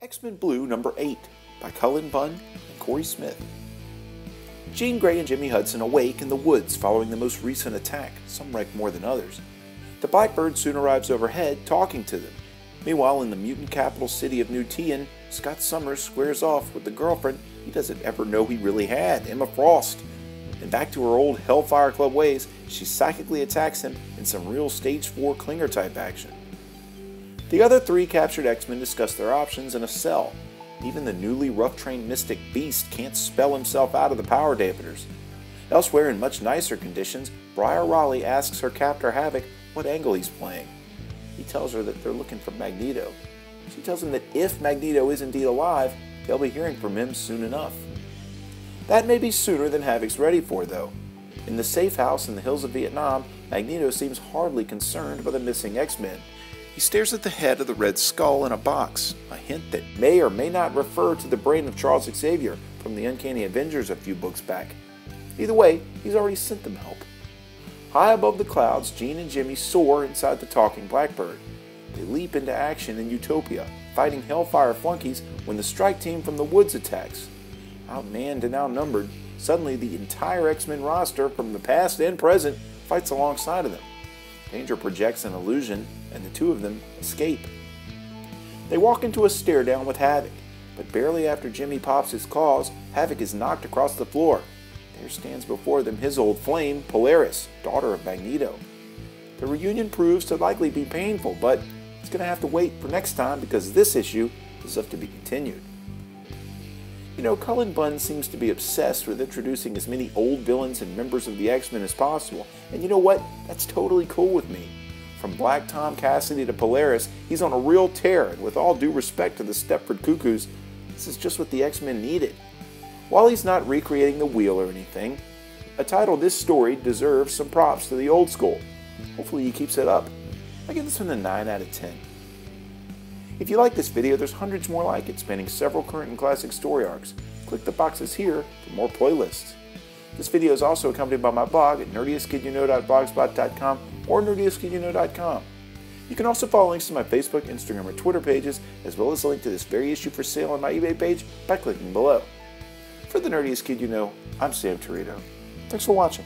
X-Men Blue number 8 by Cullen Bunn and Corey Smith. Jean Grey and Jimmy Hudson awake in the woods following the most recent attack, some wrecked more than others. The Blackbird soon arrives overhead, talking to them. Meanwhile, in the mutant capital city of New Tian, Scott Summers squares off with the girlfriend he doesn't ever know he really had, Emma Frost. And back to her old Hellfire Club ways, she psychically attacks him in some real Stage 4 Klinger type action. The other three captured X-Men discuss their options in a cell. Even the newly rough-trained Mystic Beast can't spell himself out of the power dampeners. Elsewhere, in much nicer conditions, Briar Raleigh asks her captor Havoc what angle he's playing. He tells her that they're looking for Magneto. She tells him that if Magneto is indeed alive, they'll be hearing from him soon enough. That may be sooner than Havoc's ready for, though. In the safe house in the hills of Vietnam, Magneto seems hardly concerned by the missing X-Men. He stares at the head of the Red Skull in a box, a hint that may or may not refer to the brain of Charles Xavier from the Uncanny Avengers a few books back. Either way, he's already sent them help. High above the clouds, Jean and Jimmy soar inside the talking Blackbird. They leap into action in Utopia, fighting Hellfire flunkies when the strike team from the woods attacks. Outmanned and outnumbered, suddenly the entire X-Men roster from the past and present fights alongside of them. Danger projects an illusion, and the two of them escape. They walk into a stare-down with Havoc, but barely after Jimmy pops his claws, Havoc is knocked across the floor. There stands before them his old flame, Polaris, daughter of Magneto. The reunion proves to likely be painful, but it's going to have to wait for next time because this issue is left to be continued. You know, Cullen Bunn seems to be obsessed with introducing as many old villains and members of the X-Men as possible, and you know what? That's totally cool with me. From Black Tom Cassidy to Polaris, he's on a real tear, and with all due respect to the Stepford Cuckoos, this is just what the X-Men needed. While he's not recreating the wheel or anything, a title this story deserves some props to the old school. Hopefully he keeps it up. I give this one a 9 out of 10. If you like this video, there's hundreds more like it spanning several current and classic story arcs. Click the boxes here for more playlists. This video is also accompanied by my blog at nerdiestkidyouknow.blogspot.com or nerdiestkidyouknow.com. You can also follow links to my Facebook, Instagram, or Twitter pages, as well as a link to this very issue for sale on my eBay page by clicking below. For the Nerdiest Kid You Know, I'm Sam Torito. Thanks for watching.